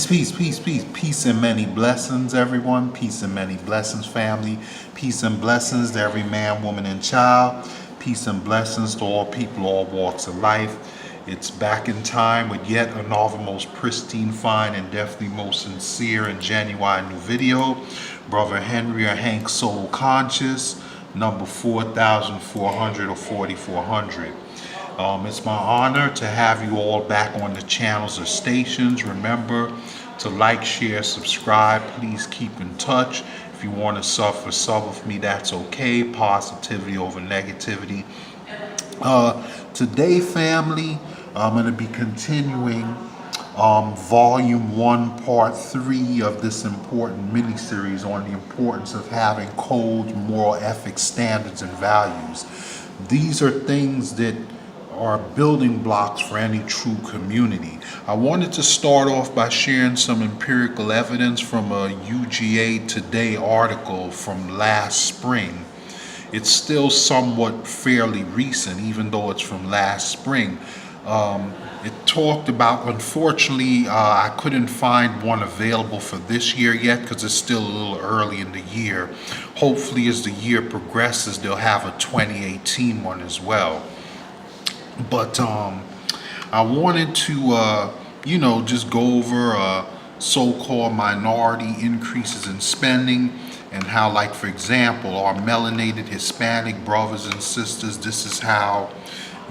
Peace and many blessings, everyone. Peace and many blessings, family. Peace and blessings to every man, woman, and child. Peace and blessings to all people, all walks of life. It's back in time with yet another most pristine, fine, and definitely most sincere and genuine new video. Brother Henry or Hank Soul Conscious, number 4400 or 4400. It's my honor to have you all back on the channels or stations. Remember to like, share, subscribe. Please keep in touch. If you want to sub with me, that's okay. Positivity over negativity. Today, family, I'm going to be continuing Volume 1, Part 3 of this important mini-series on the importance of having codes, moral ethics, standards, and values. These are things that are building blocks for any true community. I wanted to start off by sharing some empirical evidence from a UGA Today article from last spring. It's still somewhat fairly recent, even though it's from last spring. It talked about, unfortunately, I couldn't find one available for this year yet because it's still a little early in the year. Hopefully, as the year progresses, they'll have a 2018 one as well. But I wanted to, just go over so-called minority increases in spending and how, like, for example, our melanated Hispanic brothers and sisters, this is how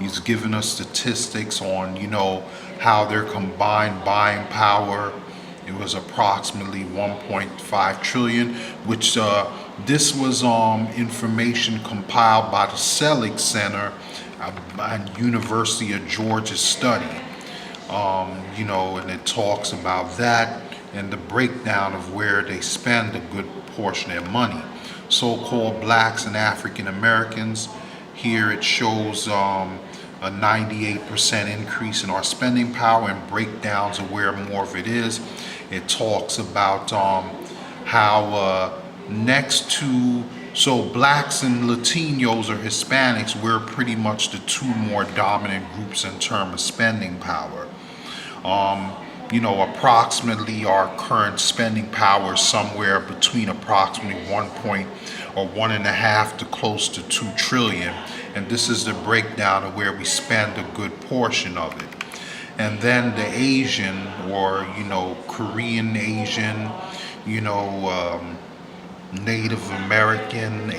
he's given us statistics on, how their combined buying power, it was approximately 1.5 trillion, which this was information compiled by the Selig Center and University of Georgia study, and it talks about that and the breakdown of where they spend a good portion of their money. So-called blacks and African Americans, here it shows a 98% increase in our spending power and breakdowns of where more of it is. It talks about how next to, so blacks and Latinos or Hispanics, we're pretty much the two more dominant groups in terms of spending power. Approximately our current spending power is somewhere between approximately 1.5 to close to 2 trillion. And this is the breakdown of where we spend a good portion of it. And then the Asian or, Korean, Asian, Native American,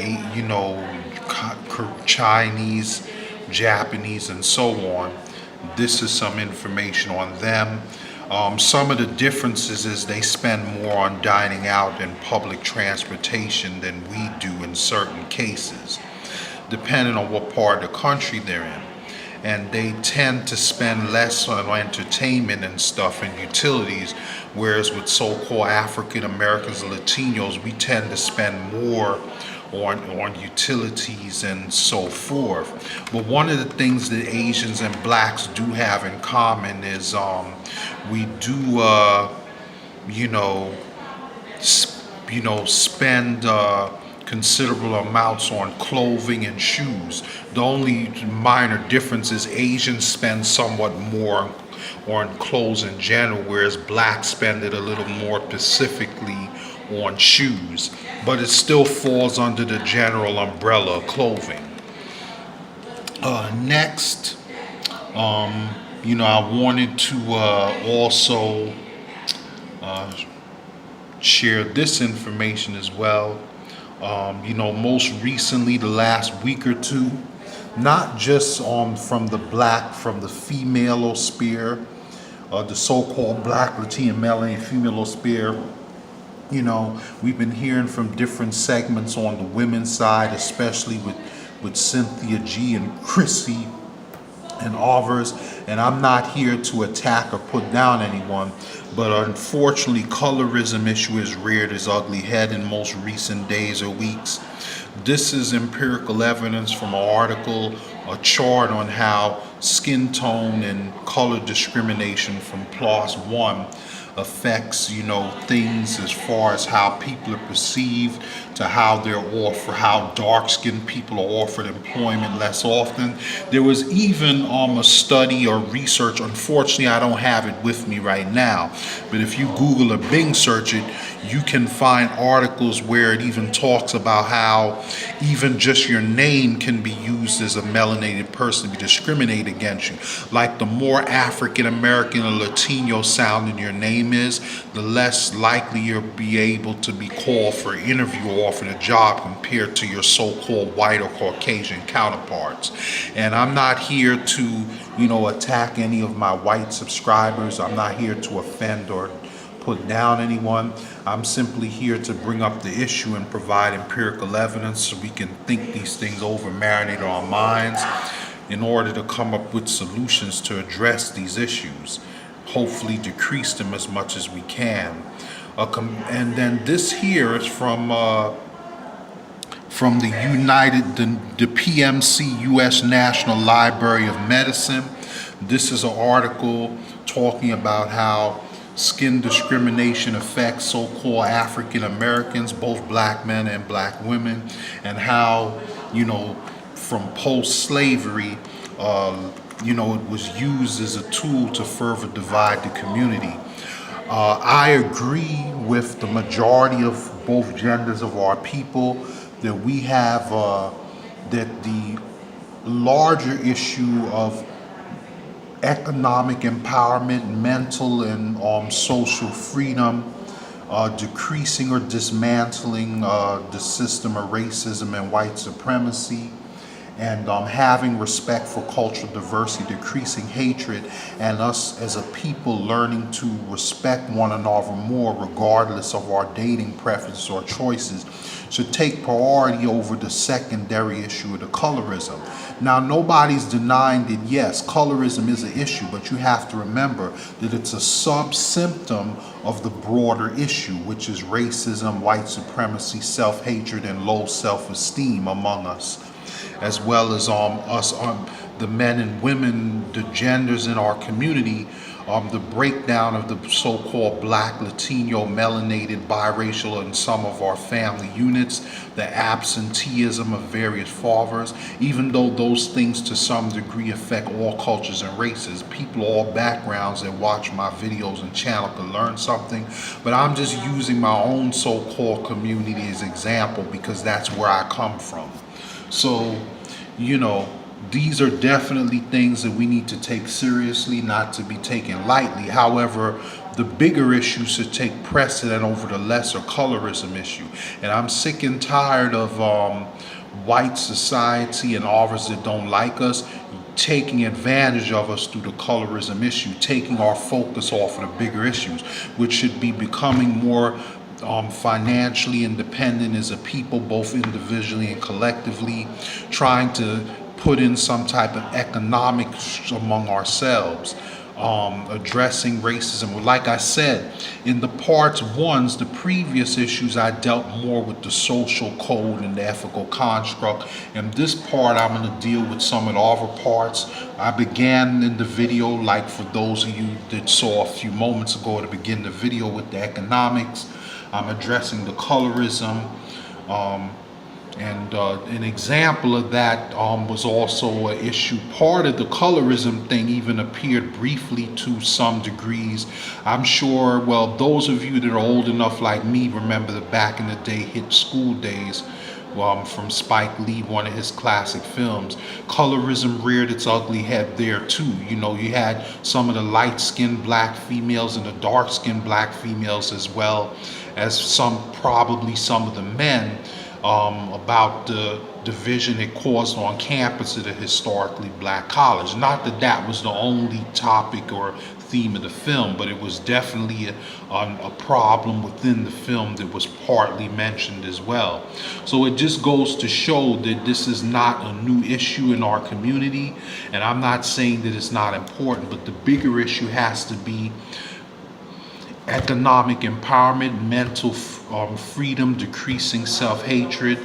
Chinese, Japanese, and so on. This is some information on them. Some of the differences is they spend more on dining out and public transportation than we do in certain cases, depending on what part of the country they're in. And they tend to spend less on entertainment and stuff and utilities, whereas with so-called African Americans and Latinos, we tend to spend more on utilities and so forth. But one of the things that Asians and blacks do have in common is we do spend considerable amounts on clothing and shoes. The only minor difference is Asians spend somewhat more on clothes in general, whereas blacks spend it a little more specifically on shoes. But it still falls under the general umbrella of clothing. Next, I wanted to also share this information as well. Most recently, the last week or two, not just from the female sphere, the so-called black, Latino, male, and female sphere. We've been hearing from different segments on the women's side, especially with Cynthia G and Chrissy and others. And I'm not here to attack or put down anyone, but unfortunately, colorism issue has reared its ugly head in most recent days or weeks. This is empirical evidence from an article, a chart on how skin tone and color discrimination from PLOS One affects, things as far as how people are perceived, to how they're offered, how dark-skinned people are offered employment less often. There was even a study or research, unfortunately I don't have it with me right now, but if you Google or Bing search it, you can find articles where it even talks about how even just your name can be used as a melanated person to be discriminated against you. Like the more African American or Latino sounding your name is, the less likely you'll be able to be called for an interview or offered a job compared to your so-called white or Caucasian counterparts. And I'm not here to, attack any of my white subscribers. I'm not here to offend or put down anyone. I'm simply here to bring up the issue and provide empirical evidence so we can think these things over, marinate our minds in order to come up with solutions to address these issues, hopefully decrease them as much as we can. And then this here is from the PMC U.S. National Library of Medicine. This is an article talking about how skin discrimination affects so-called African Americans, both black men and black women, and how, from post-slavery, it was used as a tool to further divide the community. I agree with the majority of both genders of our people that we have, that the larger issue of economic empowerment, mental and social freedom, decreasing or dismantling the system of racism and white supremacy, and having respect for cultural diversity, decreasing hatred, and us as a people learning to respect one another more regardless of our dating preferences or choices, should take priority over the secondary issue of the colorism. Now, nobody's denying that, yes, colorism is an issue, but you have to remember that it's a sub-symptom of the broader issue, which is racism, white supremacy, self-hatred, and low self-esteem among us, as well as the men and women, the genders in our community, the breakdown of the so-called black, Latino, melanated, biracial in some of our family units, the absenteeism of various fathers, even though those things to some degree affect all cultures and races. People of all backgrounds that watch my videos and channel can learn something, but I'm just using my own so-called community as example because that's where I come from. So, these are definitely things that we need to take seriously, not to be taken lightly. However, the bigger issues should take precedent over the lesser colorism issue. And I'm sick and tired of white society and others that don't like us taking advantage of us through the colorism issue, taking our focus off of the bigger issues, which should be becoming more financially independent as a people, both individually and collectively, trying to put in some type of economics among ourselves, addressing racism. Like I said, in the parts ones, the previous issues, I dealt more with the social code and the ethical construct. In this part, I'm going to deal with some of the other parts. I began in the video, like for those of you that saw a few moments ago to begin the video, with the economics. I'm addressing the colorism. And an example of that was also an issue. Part of the colorism thing even appeared briefly to some degrees. I'm sure, well, those of you that are old enough like me remember the back in the day hit School Days from Spike Lee, one of his classic films. Colorism reared its ugly head there too. You had some of the light-skinned black females and the dark-skinned black females, as well as probably some of the men, about the division it caused on campus at a historically black college. Not that that was the only topic or theme of the film, but it was definitely a problem within the film that was partly mentioned as well. So it just goes to show that this is not a new issue in our community, and I'm not saying that it's not important, but the bigger issue has to be economic empowerment, mental freedom, decreasing self-hatred,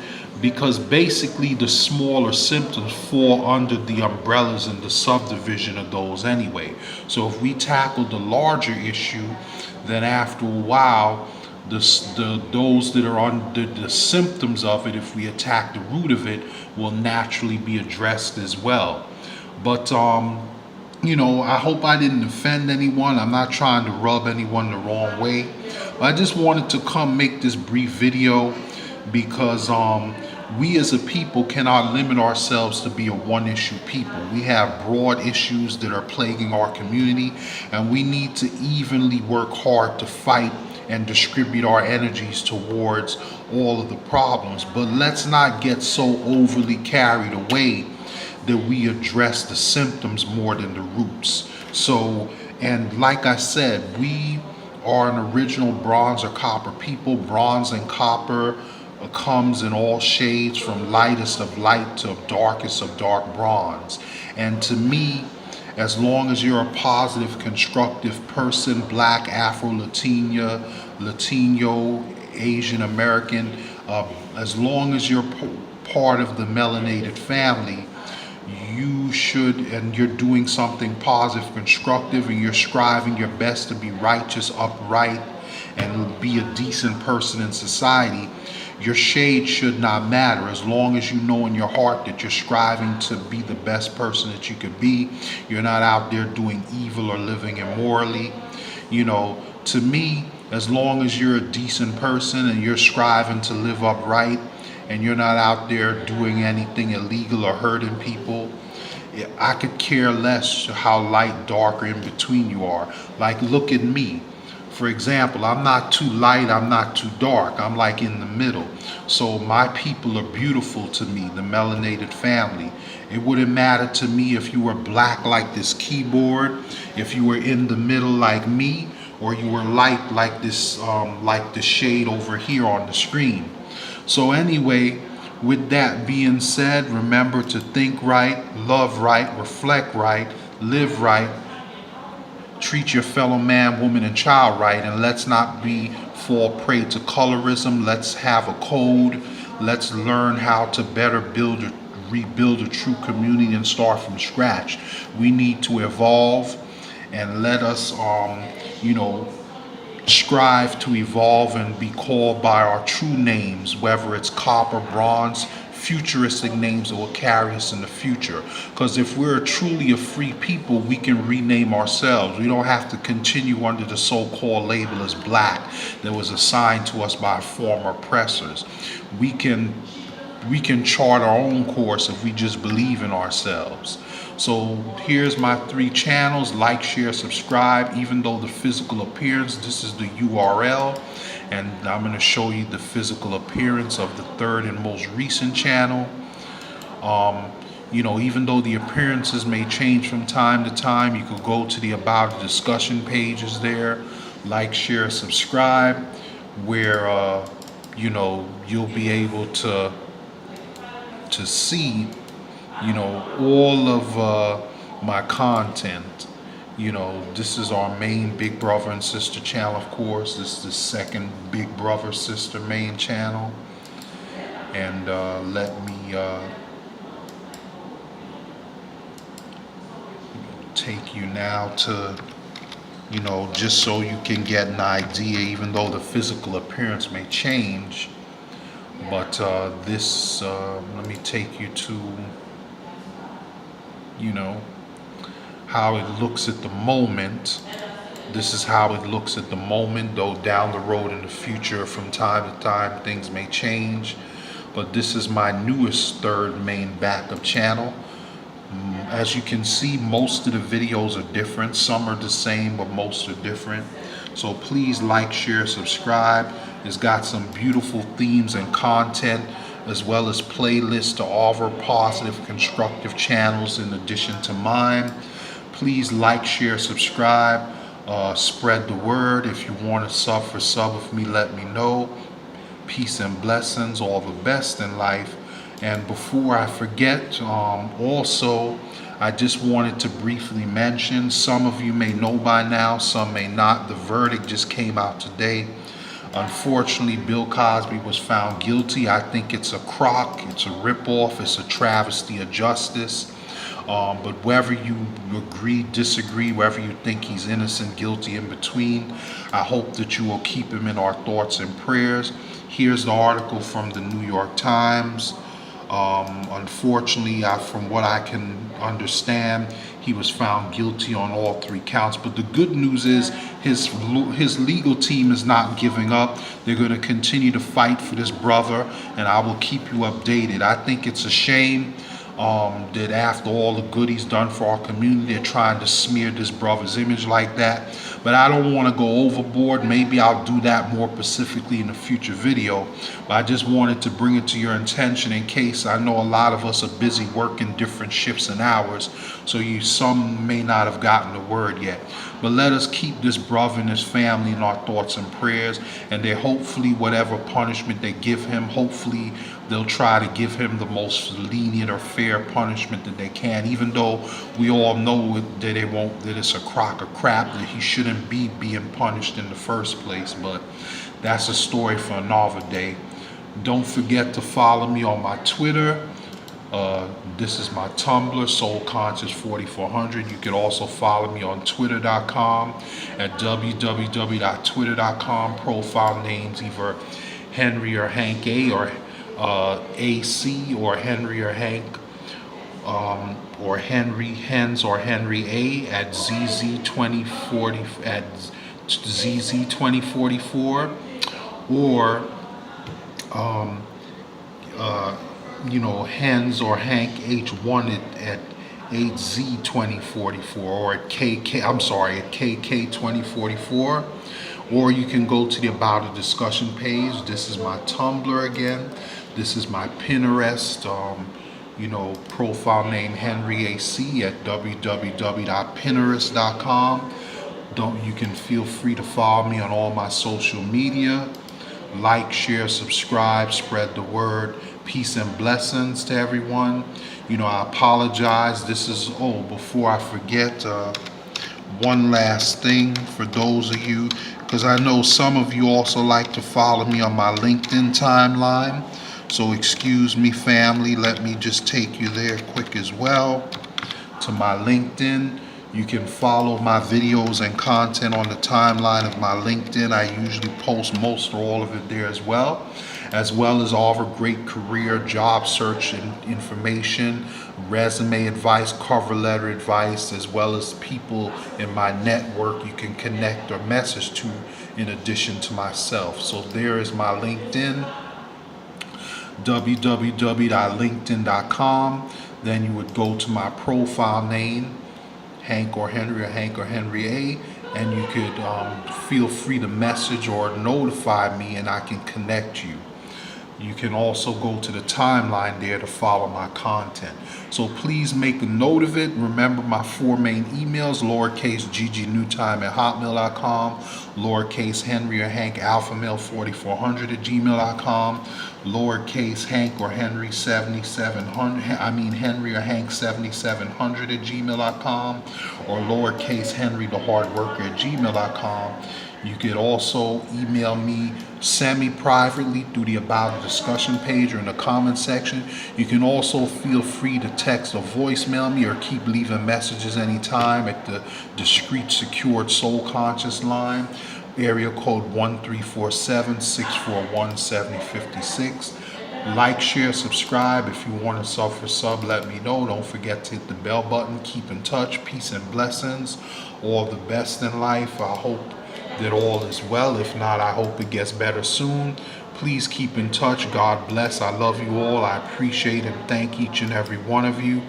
because basically the smaller symptoms fall under the umbrellas and the subdivision of those anyway. So if we tackle the larger issue, then after a while, those that are under the symptoms of it, if we attack the root of it, will naturally be addressed as well. But I hope I didn't offend anyone. I'm not trying to rub anyone the wrong way. But I just wanted to come make this brief video because we as a people cannot limit ourselves to be a one-issue people. We have broad issues that are plaguing our community, and we need to evenly work hard to fight and distribute our energies towards all of the problems. But let's not get so overly carried away that we address the symptoms more than the roots. So, and like I said, we are an original bronze or copper people. Bronze and copper comes in all shades, from lightest of light to darkest of dark bronze. And to me, as long as you're a positive, constructive person, Black, Afro, Latino, Asian American, as long as you're part of the melanated family, you should, and you're doing something positive, constructive, and you're striving your best to be righteous, upright, and be a decent person in society, your shade should not matter, as long as you know in your heart that you're striving to be the best person that you could be. You're not out there doing evil or living immorally. To me, as long as you're a decent person and you're striving to live upright, and you're not out there doing anything illegal or hurting people, I could care less how light, dark, or in between you are. Like, look at me. For example, I'm not too light, I'm not too dark. I'm like in the middle. So my people are beautiful to me, the melanated family. It wouldn't matter to me if you were black like this keyboard, if you were in the middle like me, or you were light like this, like the shade over here on the screen. So anyway, with that being said, remember to think right, love right, reflect right, live right, treat your fellow man, woman, and child right, and let's not fall prey to colorism. Let's have a code. Let's learn how to better rebuild a true community and start from scratch. We need to evolve, and let us, strive to evolve and be called by our true names, whether it's copper, bronze, futuristic names that will carry us in the future. Because if we're truly a free people, we can rename ourselves. We don't have to continue under the so-called label as black that was assigned to us by former oppressors. We can chart our own course if we just believe in ourselves. So here's my 3 channels: like, share, subscribe. Even though the physical appearance, this is the URL, and I'm going to show you the physical appearance of the 3rd and most recent channel. Even though the appearances may change from time to time, you could go to the about discussion pages there, like, share, subscribe, where you'll be able to see all of my content. This is our main Big Brother and Sister channel, of course. This is the second Big Brother Sister main channel. And let me take you now to, just so you can get an idea, even though the physical appearance may change. But let me take you to, how it looks at the moment. This is how it looks at the moment, though down the road in the future, from time to time, things may change. But this is my newest 3rd main backup channel. As you can see, most of the videos are different. Some are the same, but most are different. So please like, share, subscribe. It's got some beautiful themes and content, as well as playlists to offer positive, constructive channels in addition to mine. Please like, share, subscribe, spread the word. If you want to sub with me, let me know. Peace and blessings, all the best in life. And before I forget, also, I just wanted to briefly mention, some of you may know by now, some may not, the verdict just came out today Unfortunately, Bill Cosby was found guilty. I think it's a crock, it's a ripoff, it's a travesty of justice. But whether you agree, disagree, whether you think he's innocent, guilty, in between, I hope that you will keep him in our thoughts and prayers. Here's the article from the New York Times. Unfortunately, from what I can understand, he was found guilty on all 3 counts. But the good news is his legal team is not giving up. They're going to continue to fight for this brother, and I will keep you updated. I think it's a shame that after all the good he's done for our community, they're trying to smear this brother's image like that. But I don't want to go overboard. Maybe I'll do that more specifically in a future video. But I just wanted to bring it to your attention in case, I know a lot of us are busy working different shifts and hours, so some may not have gotten the word yet. But let us keep this brother and his family in our thoughts and prayers, and they hopefully, whatever punishment they give him, hopefully they'll try to give him the most lenient or fair punishment that they can, even though we all know that it's a crock of crap, that he shouldn't be being punished in the first place. But that's a story for another day. Don't forget to follow me on my Twitter. This is my Tumblr, SoulConscious4400. You can also follow me on Twitter.com at www.twitter.com. Profile names either Henry or Hank A, or AC, or Henry or Hank, or Henry Hens or Henry A at ZZ2040 at ZZ2044, or Hens or Hank H1 at 8Z2044, or at KK2044. Or you can go to the About a Discussion page. This is my Tumblr again. This is my Pinterest, profile name Henry AC at www.pinterest.com. You can feel free to follow me on all my social media. Like, share, subscribe, spread the word. Peace and blessings to everyone. I apologize. Before I forget, one last thing for those of you, because I know some of you also like to follow me on my LinkedIn timeline. So excuse me, family. Let me just take you there quick as well to my LinkedIn. You can follow my videos and content on the timeline of my LinkedIn. I usually post most or all of it there as well as all the great career job search and information, resume advice, cover letter advice, as well as people in my network you can connect or message to in addition to myself. So there is my LinkedIn, www.linkedin.com. Then you would go to my profile name, Hank or Henry A, and you could feel free to message or notify me, and I can connect you. You can also go to the timeline there to follow my content. So please make a note of it. Remember my 4 main emails: lowercase ggNewtime@hotmail.com, lowercase Henry or Hank alphamale4400@gmail.com, lowercase Hank or Henry 7700, Henry or Hank 7700@gmail.com, or lowercase Henry the Hard Worker @gmail.com. You could also email me semi-privately through the About a Discussion page or in the comment section. You can also feel free to text or voicemail me, or keep leaving messages anytime at the discreet secured Soul Conscious line, area code 1347-641-7056. Like, share, subscribe. If you want to sub, let me know. Don't forget to hit the bell button. Keep in touch. Peace and blessings. All the best in life. I hope that all is well. If not, I hope it gets better soon. Please keep in touch. God bless. I love you all. I appreciate and thank each and every one of you.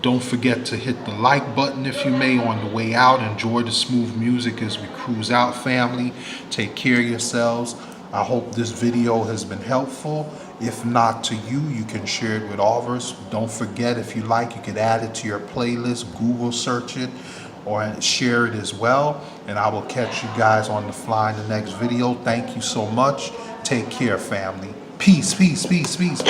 Don't forget to hit the like button if you may on the way out. Enjoy the smooth music as we cruise out, family. Take care of yourselves. I hope this video has been helpful. If not to you, you can share it with others. Don't forget, if you like, you can add it to your playlist, Google search it, or share it as well. And I will catch you guys on the fly in the next video. Thank you so much. Take care, family. Peace, peace, peace, peace.